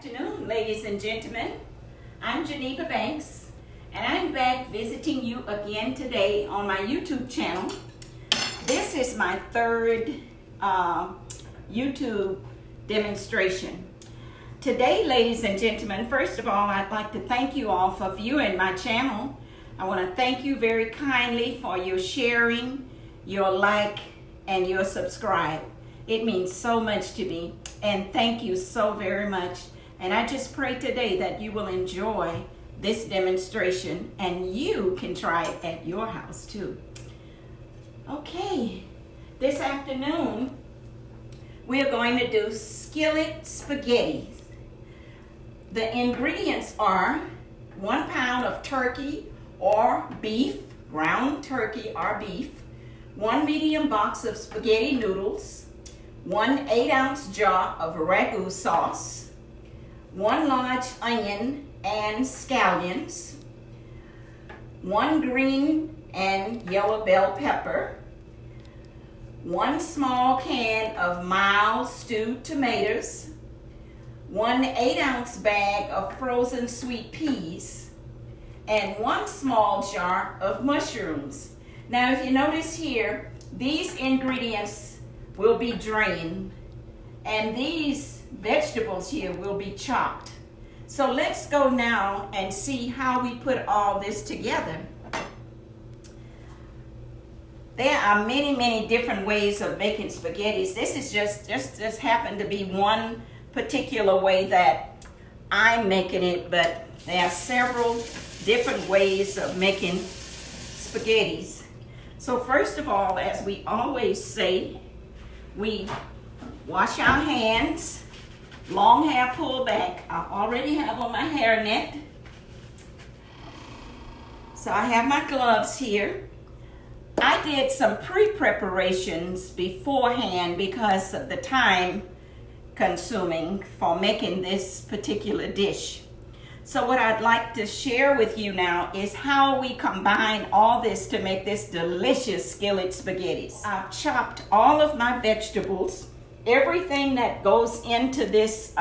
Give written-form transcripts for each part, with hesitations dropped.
afternoon, ladies and gentlemen. I'm Geneva Banks, and I'm back visiting you again today on my YouTube channel. This is my third YouTube demonstration. Today, ladies and gentlemen, first of all, I'd like to thank you all for viewing my channel. I want to thank you very kindly for your sharing, your like, and your subscribe. It means so much to me, and thank you so very much. And I just pray today that you will enjoy this demonstration and you can try it at your house too. Okay, this afternoon we are going to do skillet spaghetti. The ingredients are 1 pound of turkey or beef, ground turkey or beef, 1 medium box of spaghetti noodles, 1 8-ounce jar of ragu sauce, 1 large onion and scallions, 1 green and yellow bell pepper, 1 small can of mild stewed tomatoes, 1 8-ounce bag of frozen sweet peas, and 1 small jar of mushrooms. Now, if you notice here, these ingredients will be drained, and these vegetables here will be chopped. So let's go now and see how we put all this together. There are many different ways of making spaghettis. This is just happened to be one particular way that I'm making it, but there are several different ways of making spaghettis. So first of all, as we always say, we wash our hands, long hair pull back. I already have on my hairnet. So I have my gloves here. I did some pre-preparations beforehand because of the time consuming for making this particular dish. So what I'd like to share with you now is how we combine all this to make this delicious skillet spaghettis. I've chopped all of my vegetables. Everything that goes into this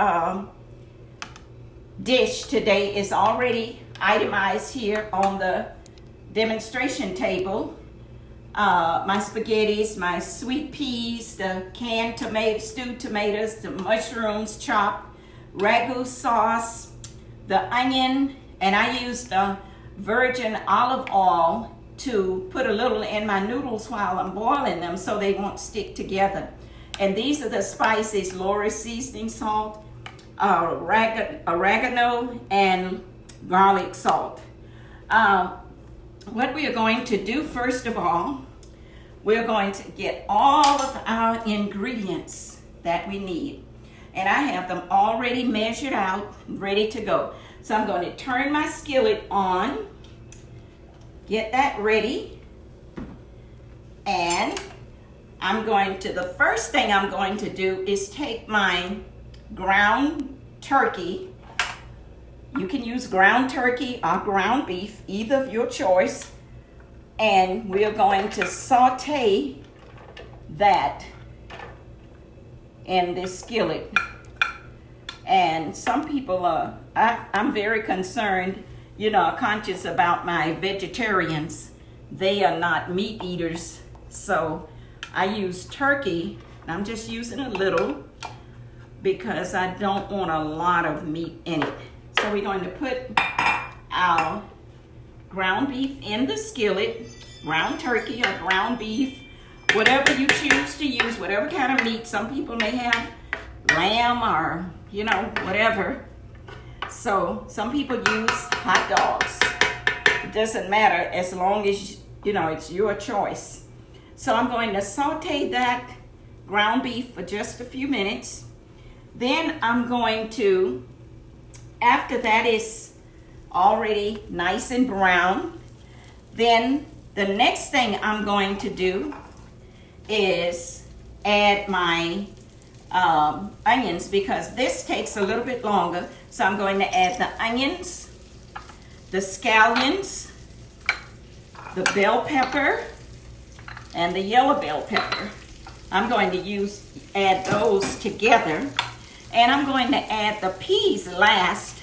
dish today is already itemized here on the demonstration table. My spaghettis, my sweet peas, the canned stewed tomatoes, the mushrooms chopped, ragu sauce, the onion, and I used virgin olive oil to put a little in my noodles while I'm boiling them so they won't stick together. And these are the spices: Lori seasoning salt, oregano, and garlic salt. What we are going to do first of all, we're going to get all of our ingredients that we need. And I have them already measured out, ready to go. So I'm going to turn my skillet on, get that ready, and the first thing I'm going to do is take my ground turkey. You can use ground turkey or ground beef, either of your choice, and we're going to saute that in this skillet. And some people I'm very concerned, conscious about my vegetarians. They are not meat eaters, so I use turkey, and I'm just using a little because I don't want a lot of meat in it. So we're going to put our ground beef in the skillet, ground turkey or ground beef, whatever you choose to use, whatever kind of meat. Some people may have lamb or, whatever. So some people use hot dogs. It doesn't matter as long as, it's your choice. So I'm going to saute that ground beef for just a few minutes. Then I'm going to, after that is already nice and brown, then the next thing I'm going to do is add my onions, because this takes a little bit longer. So I'm going to add the onions, the scallions, the bell pepper, and the yellow bell pepper. I'm going to add those together. And I'm going to add the peas last,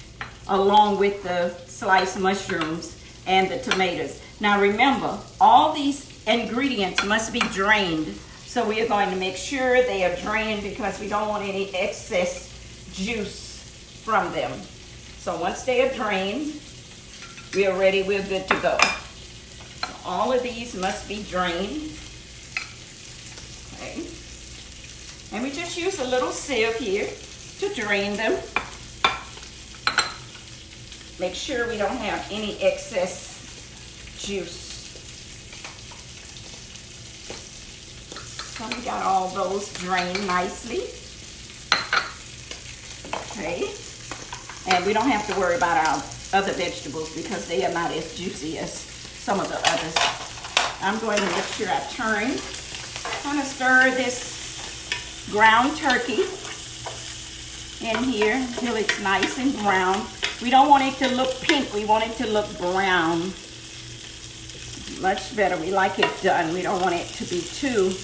along with the sliced mushrooms and the tomatoes. Now remember, all these ingredients must be drained. So we are going to make sure they are drained because we don't want any excess juice from them. So once they are drained, we are ready, we're good to go. So all of these must be drained. Okay. And we just use a little sieve here to drain them. Make sure we don't have any excess juice. So we got all those drained nicely. Okay. And we don't have to worry about our other vegetables because they are not as juicy as some of the others. I'm going to make sure I turn. I'm going to stir this ground turkey in here until it's nice and brown. We don't want it to look pink. We want it to look brown. Much better. We like it done. We don't want it to be too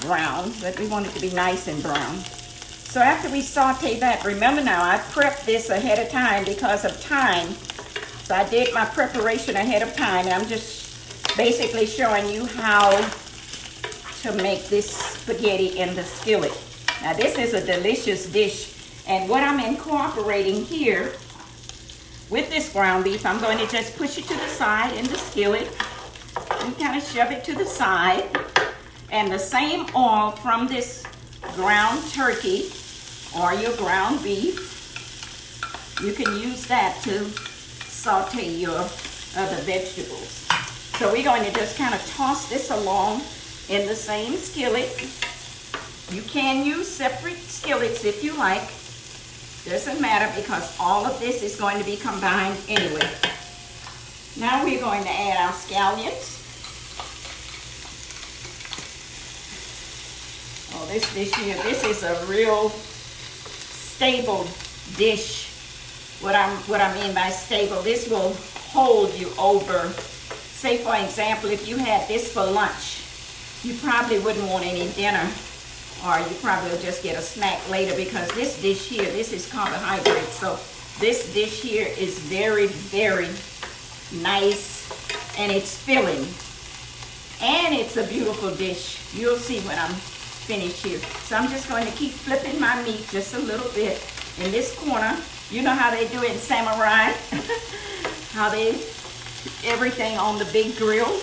brown, but we want it to be nice and brown. So after we saute that, remember now, I prepped this ahead of time because of time. So I did my preparation ahead of time, and I'm just basically showing you how to make this spaghetti in the skillet. Now this is a delicious dish, and what I'm incorporating here with this ground beef, I'm going to just push it to the side in the skillet and kind of shove it to the side. And the same oil from this ground turkey or your ground beef, you can use that to saute your other vegetables. So we're going to just kind of toss this along in the same skillet. You can use separate skillets if you like. Doesn't matter because all of this is going to be combined anyway. Now we're going to add our scallions. Oh, this dish here, this is a real stable dish. What I mean by stable, this will hold you over. Say for example, if you had this for lunch, you probably wouldn't want any dinner, or you probably will just get a snack later because this dish here, this is carbohydrate. So this dish here is very, very nice, and it's filling. And it's a beautiful dish. You'll see when I'm finished here. So I'm just going to keep flipping my meat just a little bit in this corner. You know how they do it in Samurai? How they everything on the big grill.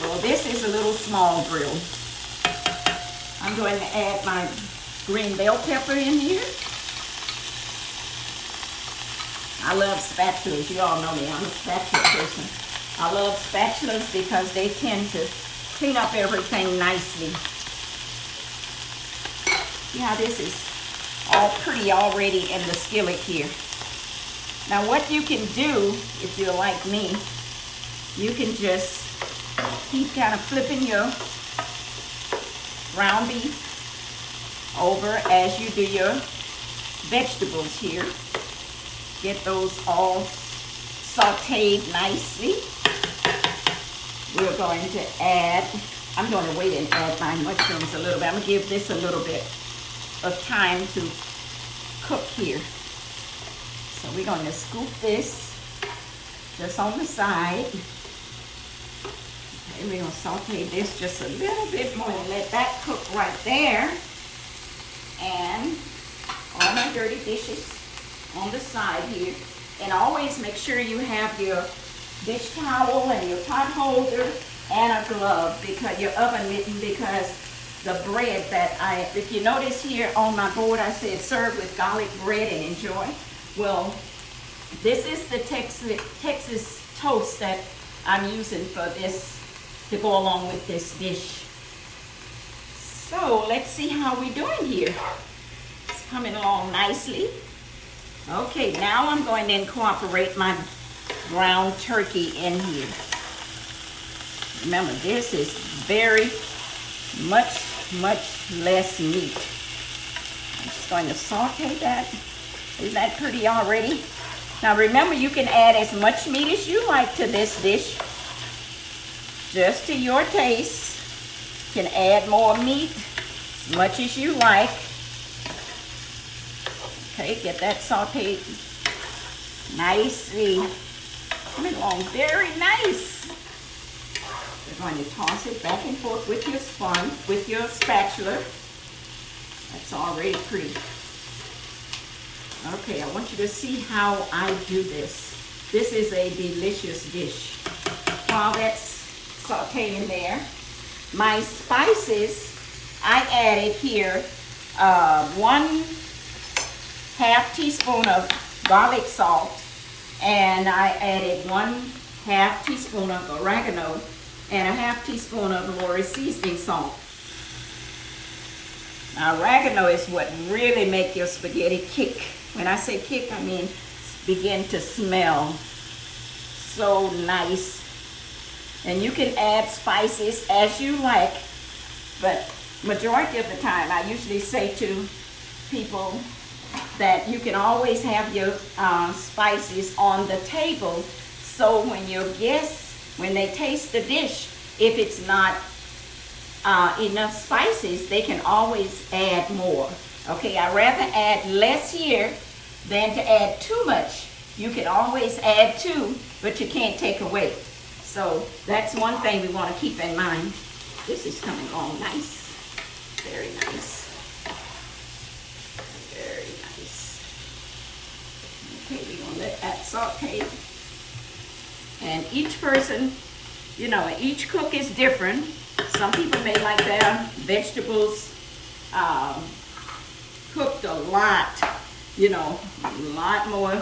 Well, this is a little small grill. I'm going to add my green bell pepper in here. I love spatulas. You all know me. I'm a spatula person. I love spatulas because they tend to clean up everything nicely. See how this is all pretty already in the skillet here. Now what you can do, if you're like me, you can just keep kind of flipping your ground beef over as you do your vegetables here. Get those all sauteed nicely. We're going to add, I'm going to wait and add my mushrooms a little bit. I'm going to give this a little bit of time to cook here. So we're going to scoop this just on the side. Okay, we're going to saute this just a little bit more and let that cook right there. And all my dirty dishes on the side here. And always make sure you have your dish towel and your pot holder and a glove, because your oven mitten, because the bread that if you notice here on my board, I said serve with garlic bread and enjoy. Well, this is the Texas toast that I'm using for this to go along with this dish. So let's see how we're doing here. It's coming along nicely. Okay, now I'm going to incorporate my ground turkey in here. Remember, this is very much less meat. I'm just going to saute that. Isn't that pretty already? Now remember, you can add as much meat as you like to this dish, just to your taste, can add more meat as much as you like. Okay, get that sauteed nicely. Coming along very nice. We're going to toss it back and forth with your spatula. That's already pretty. Okay, I want you to see how I do this. This is a delicious dish. While that's sauteing there, my spices, I added here 1/2 teaspoon of garlic salt, and I added 1/2 teaspoon of oregano and 1/2 teaspoon of Lori seasoning salt. Now, oregano is what really make your spaghetti kick. When I say kick, I mean begin to smell so nice. And you can add spices as you like, but majority of the time I usually say to people that you can always have your spices on the table, so when your guests, when they taste the dish, if it's not enough spices, they can always add more. Okay, I'd rather add less here than to add too much. You can always add too, but you can't take away. So that's one thing we want to keep in mind. This is coming along nice. Very nice. Very nice. Okay, we're going to let that saute. And each person, you know, each cook is different. Some people may like their vegetables cooked a lot, you know, a lot more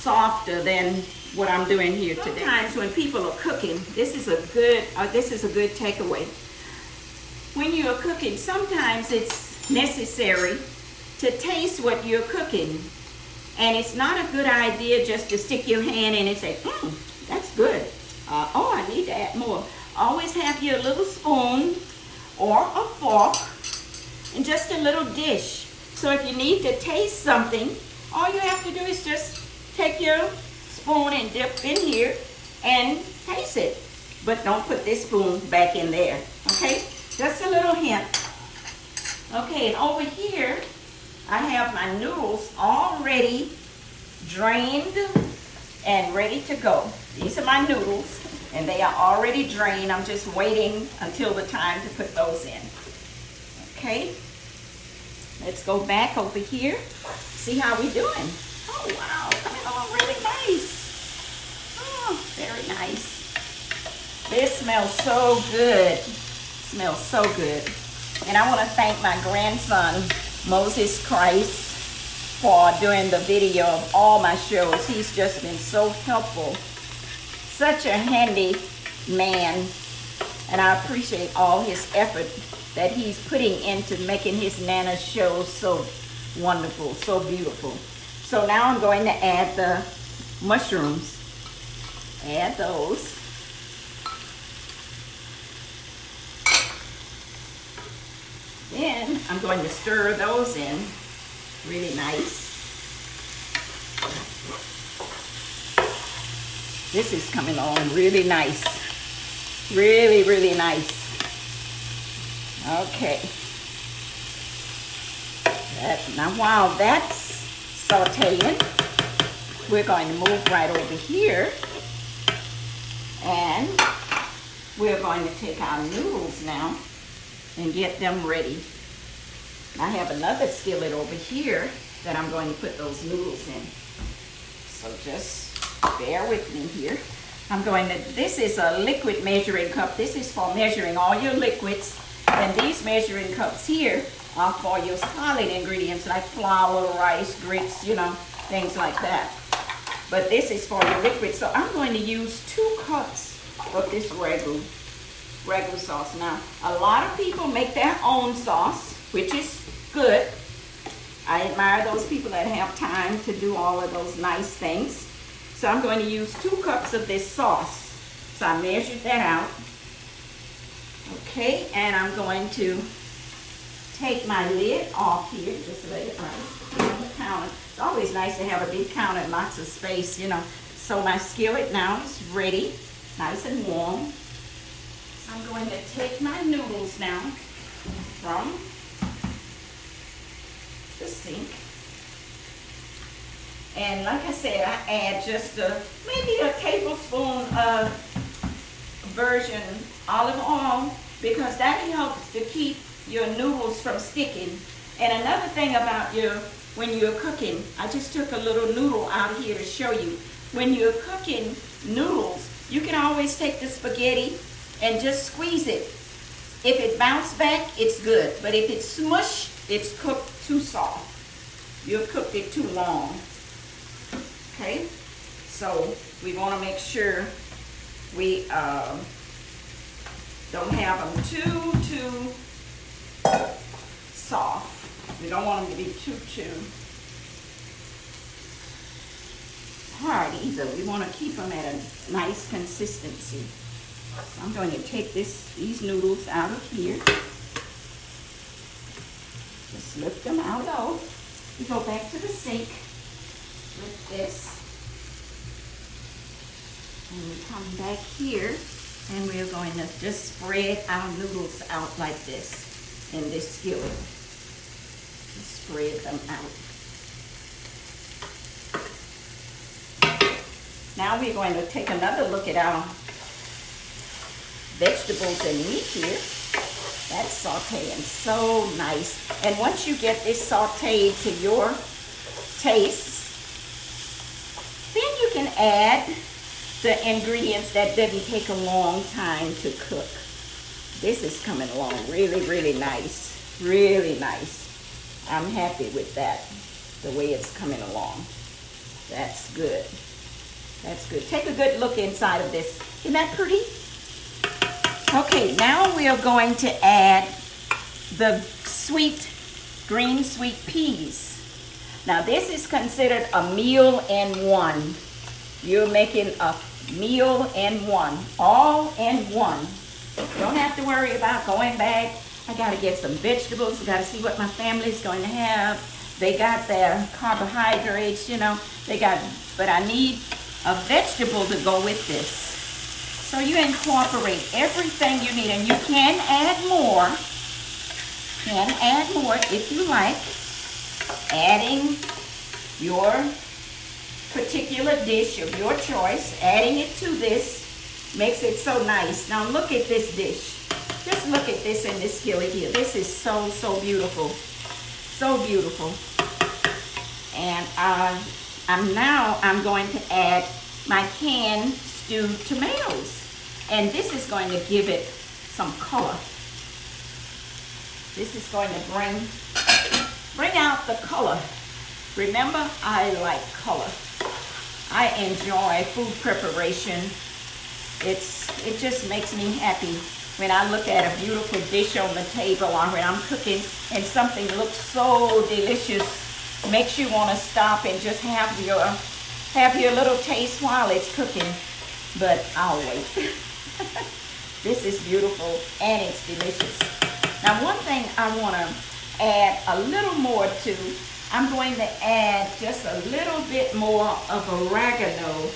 softer than what I'm doing here today. Sometimes when people are cooking, this is a good takeaway. When you are cooking, sometimes it's necessary to taste what you're cooking. And it's not a good idea just to stick your hand in and say, that's good. Oh, I need to add more. Always have your little spoon or a fork and just a little dish. So if you need to taste something, all you have to do is just take your spoon and dip in here and taste it. But don't put this spoon back in there, okay? Just a little hint. Okay, and over here, I have my noodles already drained and ready to go. These are my noodles, and they are already drained. I'm just waiting until the time to put those in. Okay, let's go back over here. See how we doing. Oh, wow, coming along really nice. Oh, very nice. This smells so good. Smells so good. And I want to thank my grandson, Moses Christ, for doing the video of all my shows. He's just been so helpful. Such a handy man. And I appreciate all his effort that he's putting into making his Nana shows so wonderful, so beautiful. So now I'm going to add the mushrooms. Add those. Then I'm going to stir those in really nice. This is coming along really nice. Really, really nice. Okay. Now while that's sauteing, we're going to move right over here, and we're going to take our noodles now and get them ready. I have another skillet over here that I'm going to put those noodles in. So just bear with me here. This is a liquid measuring cup. This is for measuring all your liquids. And these measuring cups here are for your solid ingredients like flour, rice, grits, you know, things like that. But this is for your liquid. So I'm going to use 2 cups of this ragu sauce. Now, a lot of people make their own sauce, which is good. I admire those people that have time to do all of those nice things. So I'm going to use 2 cups of this sauce. So I measured that out. Okay, and I'm going to take my lid off here, just let it run on the counter. It's always nice to have a big counter and lots of space, you know. So my skillet now is ready, nice and warm. I'm going to take my noodles now from the sink. And like I said, I add just maybe a tablespoon of virgin olive oil, because that helps to keep your noodles from sticking. And another thing about when you're cooking, I just took a little noodle out here to show you. When you're cooking noodles, you can always take the spaghetti and just squeeze it. If it bounces back, it's good. But if it's smush, it's cooked too soft. You've cooked it too long. Okay? So we want to make sure we don't have them too soft. We don't want them to be too hard either. We want to keep them at a nice consistency. So I'm going to take these noodles out of here. Just lift them out of. We go back to the sink with this. And we come back here and we're going to just spread our noodles out like this in this skillet. Just spread them out. Now we're going to take another look at our vegetables and meat here. That's sauteing so nice. And once you get this sauteed to your taste, then you can add the ingredients that didn't take a long time to cook. This is coming along really, really nice. Really nice. I'm happy with that, the way it's coming along. That's good. That's good. Take a good look inside of this. Isn't that pretty? Okay, now we are going to add the green sweet peas. Now this is considered a meal in one. You're making a meal in one, all in one. You don't have to worry about going back. I gotta get some vegetables. I gotta see what my family's going to have. They got their carbohydrates, but I need a vegetable to go with this. So you incorporate everything you need, and you can add more. If you like. Adding your particular dish of your choice, adding it to this makes it so nice. Now look at this dish. Just look at this in this skillet here. This is so beautiful. So beautiful. And I'm going to add my canned stewed tomatoes. And this is going to give it some color. This is going to bring out the color. Remember, I like color. I enjoy food preparation. It just makes me happy when I look at a beautiful dish on the table, or when I'm cooking and something looks so delicious, makes you want to stop and just have your little taste while it's cooking. But I'll wait. This is beautiful and it's delicious. Now one thing I want to add a little more to, I'm going to add just a little bit more of oregano,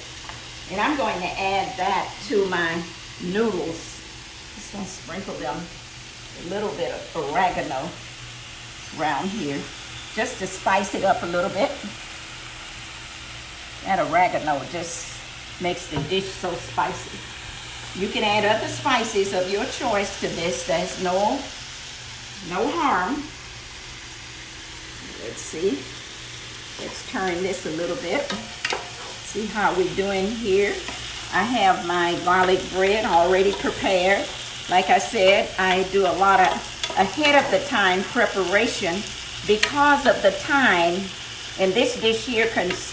and I'm going to add that to my noodles. Just going to sprinkle them a little bit of oregano around here, just to spice it up a little bit. That oregano just makes the dish so spicy. You can add other spices of your choice to this. There's no harm. Let's see. Let's turn this a little bit. See how we're doing here. I have my garlic bread already prepared. Like I said, I do a lot of ahead of the time preparation because of the time. And this dish here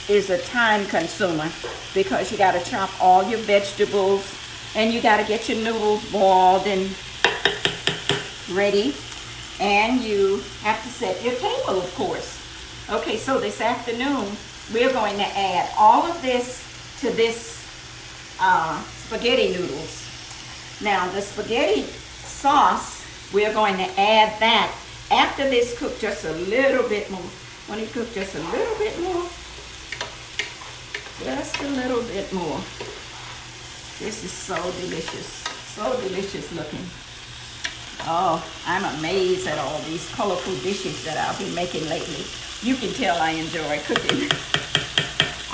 is a time consumer because you got to chop all your vegetables and you got to get your noodles boiled and ready. And you have to set your table, of course. Okay, so this afternoon, we're going to add all of this to this spaghetti noodles. Now, the spaghetti sauce, we're going to add that after this cooked just a little bit more. When it cooks just a little bit more, just a little bit more. This is so delicious, So delicious looking. Oh, I'm amazed at all these colorful dishes that I've been making lately. You can tell I enjoy cooking.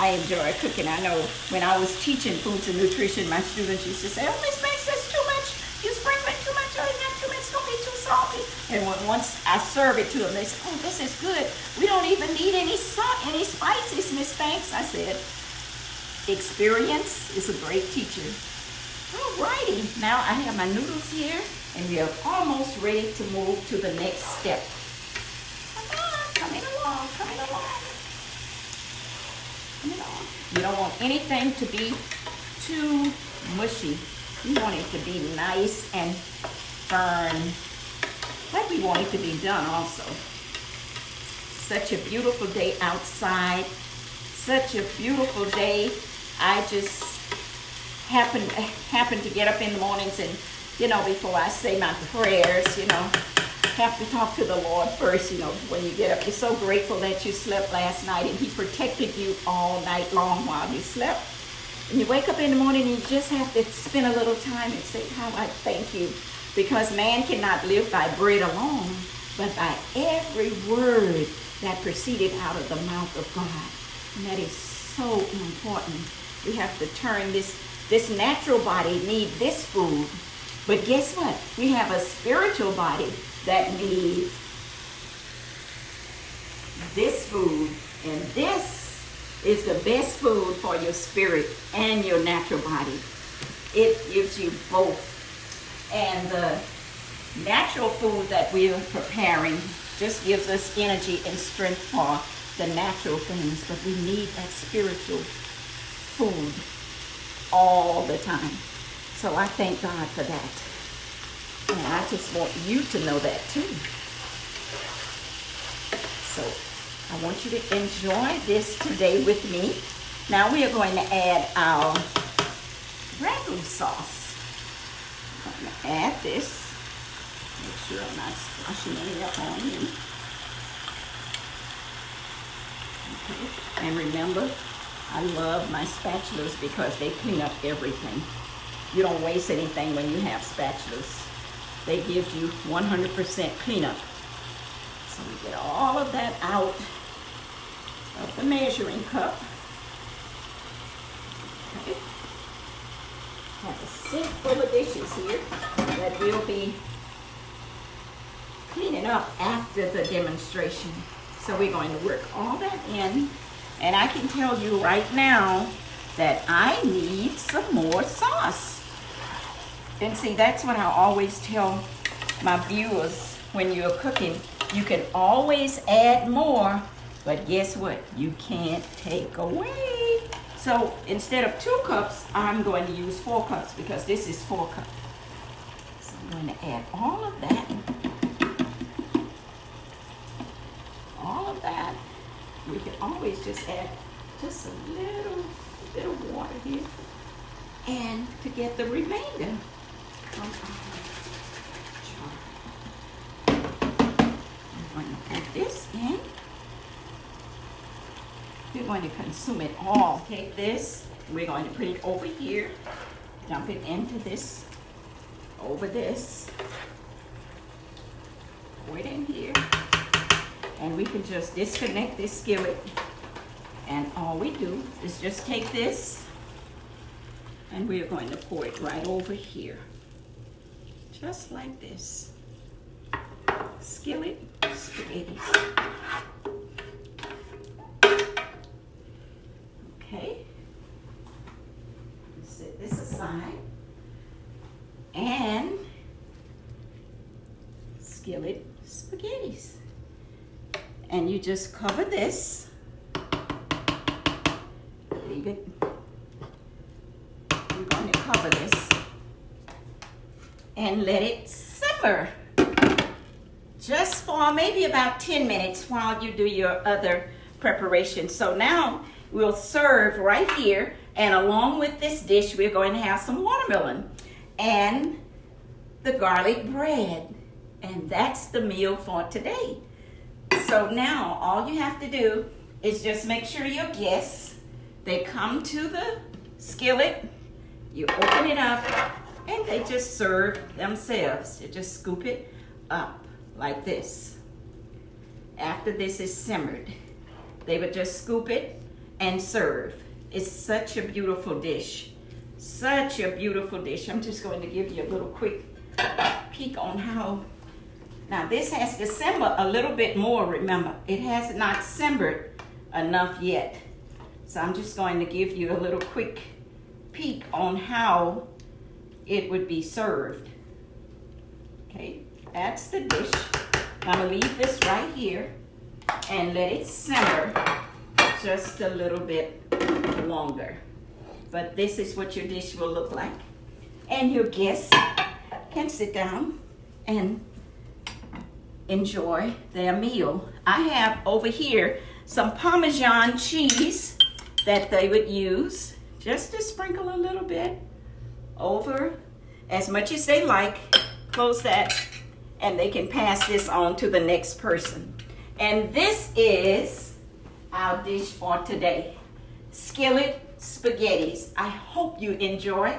I enjoy cooking. I know when I was teaching foods and nutrition, my students used to say, "Oh, Miss Banks, that's too much. You sprinkling too much oil, not too much. It's gonna be too salty." And once I serve it to them, they say, "Oh, this is good. We don't even need any salt, any spices, Miss Banks." I said, experience is a great teacher. Alrighty, now I have my noodles here, and we are almost ready to move to the next step. Come on, coming along, coming along. You don't want anything to be too mushy. You want it to be nice and firm, like we want it to be done also. Such a beautiful day outside. Such a beautiful day. I just happen to get up in the mornings and, before I say my prayers, have to talk to the Lord first, when you get up. You're so grateful that you slept last night and he protected you all night long while you slept. And you wake up in the morning and you just have to spend a little time and say, "How I thank you." Because man cannot live by bread alone, but by every word that proceeded out of the mouth of God. And that is so important. We have to turn this natural body need this food. But guess what? We have a spiritual body that needs this food. And this is the best food for your spirit and your natural body. It gives you both. And the natural food that we're preparing just gives us energy and strength for the natural things. But we need that spiritual food all the time. So I thank God for that. And I just want you to know that too. So I want you to enjoy this today with me. Now we are going to add our ragu sauce. I'm going to add this. Make sure I'm not splashing any up on you. Okay. And remember, I love my spatulas because they clean up everything. You don't waste anything when you have spatulas. They give you 100% cleanup. So we get all of that out of the measuring cup. Okay. Have a sink full of dishes here that we'll be cleaning up after the demonstration. So we're going to work all that in. And I can tell you right now that I need some more sauce. And see, that's what I always tell my viewers when you're cooking. You can always add more, but guess what? You can't take away. So instead of 2 cups, I'm going to use 4 cups because this is 4 cups. So I'm going to add all of that. All of that. We can always just add just a little bit of water here. And to get the remainder from our jar. I'm going to put this in. We're going to consume it all. Take this, we're going to put it over here. Dump it into this, over this. Pour it in here. And we can just disconnect this skillet. And all we do is just take this and we are going to pour it right over here. Just like this. Skillet spaghetti. Okay. Set this aside. And skillet spaghettis. And you just cover this. Leave it. We're going to cover this and let it simmer just for maybe about 10 minutes while you do your other preparation. So now we'll serve right here, and along with this dish we're going to have some watermelon and the garlic bread, and that's the meal for today. So now all you have to do is just make sure your guests, they come to the skillet, you open it up, And they just serve themselves. They just scoop it up like this. After this is simmered, they would just scoop it and serve. It's such a beautiful dish. Such a beautiful dish. I'm just going to give you a little quick peek on how. Now this has to simmer a little bit more, remember. It has not simmered enough yet. So I'm just going to give you a little quick peek on how it would be served. Okay, that's the dish. I'm gonna leave this right here and let it simmer just a little bit longer. But this is what your dish will look like. And your guests can sit down and enjoy their meal. I have over here some Parmesan cheese that they would use just to sprinkle a little bit over, as much as they like. Close that, and they can pass this on to the next person. And this is our dish for today, skillet spaghettis. I hope you enjoy.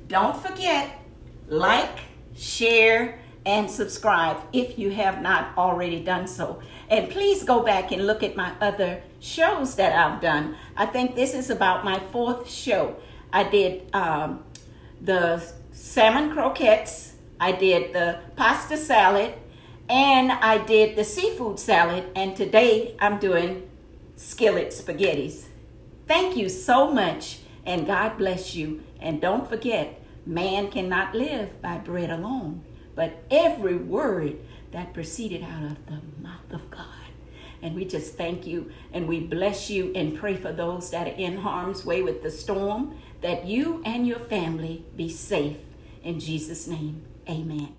Don't forget, like, share, and subscribe if you have not already done so. And please go back and look at my other shows that I've done. I think this is about my 4th show. I did the salmon croquettes, I did the pasta salad, and I did the seafood salad, and today I'm doing skillet spaghettis. Thank you so much, and God bless you. And don't forget, man cannot live by bread alone, but every word that proceeded out of the mouth of God. And we just thank you, and we bless you and pray for those that are in harm's way with the storm, that you and your family be safe. In Jesus' name, amen.